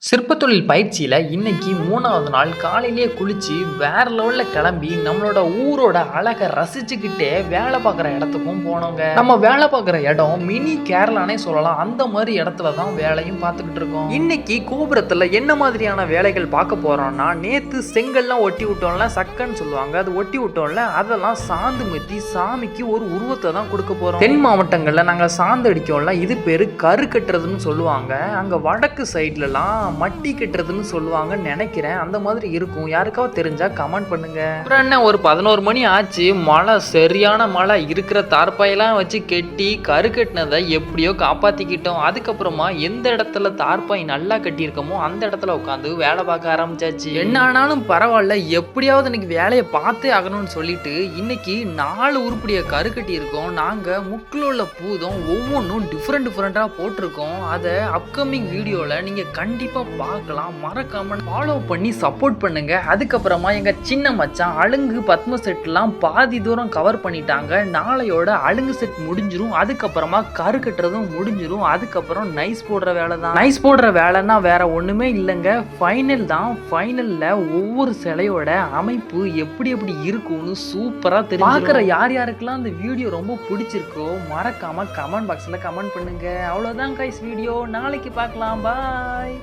சிற்பத்தொழில் பயிற்சியில் இன்னைக்கு 3வது நாள் காலையிலேயே குளிச்சு வேற லெவலில் கிளம்பி நம்மளோட ஊரோட அழகை ரசிச்சுக்கிட்டே வேலை பார்க்குற இடத்துக்கும் போனோங்க. நம்ம வேலை பார்க்குற இடம் மினி கேரளானே சொல்லலாம். அந்த மாதிரி இடத்துல தான் வேலையும் பார்த்துக்கிட்டு இருக்கோம். இன்னைக்கு கோபுரத்தில் என்ன மாதிரியான வேலைகள் பார்க்க போறோம்னா, நேற்று செங்கல்லாம் ஒட்டி விட்டோம்ல, சக்கன்னு சொல்லுவாங்க, அது ஒட்டி விட்டோம்ல, அதெல்லாம் சாந்து மெத்தி சாமிக்கு ஒரு உருவத்தை தான் கொடுக்க போறோம். தென் மாவட்டங்களில் நாங்கள் சாந்து அடிக்கோம்ல, இது பேரு கரு கட்டுறதுன்னு சொல்லுவாங்க. அங்கே வடக்கு சைட்லலாம் மட்டி கட்டுறதுன்னு சொல்லுவாங்கன்னு நினைக்கிறேன். அந்த மாதிரி இருக்கும். யாருக்காவது தெரிஞ்சா கமெண்ட் பண்ணுங்க. அப்புறம் என்ன, ஒரு 11 மணி ஆச்சு. மழை, சரியான மழை. இருக்கிற தார்பாயெல்லாம் வச்சு கெட்டி கரு கட்டினதை எப்படியோ காப்பாத்திக்கிட்டோம். அதுக்கப்புறமா எந்த இடத்துல தார்பாய் நல்லா கட்டியிருக்கோமோ அந்த இடத்துல உட்காந்து வேலை பார்க்க ஆரம்பிச்சாச்சு. என்ன ஆனாலும் பரவாயில்ல, எப்படியாவது இன்னைக்கு வேலையை பார்த்தே ஆகணும்னு சொல்லிட்டு இன்னைக்கு 4 உருப்படியை கரு கட்டி இருக்கோம். நாங்க முக்கில் உள்ள பூதம் ஒவ்வொன்றும் டிஃப்ரெண்டா போட்டிருக்கோம். அதை அப்கமிங் வீடியோல நீங்க கண்டிப்பா பார்க்கலாம். மறக்காம ஃபாலோ பண்ணி சப்போர்ட் பண்ணுங்க. அதுக்கப்புறமா எங்க சின்ன மச்சான் அழுங்கு பத்ம செட்லாம் பாதி தூரம் கவர் பண்ணிட்டாங்க. நாளையோட அழுங்கு செட் முடிஞ்சிரும். அதுக்கப்புறமா கரு கட்டுறதும் முடிஞ்சிரும். அதுக்கப்புறம் நைஸ் போடுற வேலை தான். நைஸ் போடுற வேலைன்னா வேற ஒண்ணுமே இல்லைங்க, ஃபைனல் தான். ஃபைனல்ல ஒவ்வொரு சிலையோட அமைப்பு எப்படி எப்படி இருக்கும்னு சூப்பரா தெரியும். பார்க்குற யார் யாருக்கெல்லாம் இந்த வீடியோ ரொம்ப பிடிச்சிருக்கோ மறக்காம கமெண்ட் பாக்ஸ்ல கமெண்ட் பண்ணுங்க. அவ்வளவுதான் கைஸ், வீடியோ நாளைக்கு பார்க்கலாம். பாய்.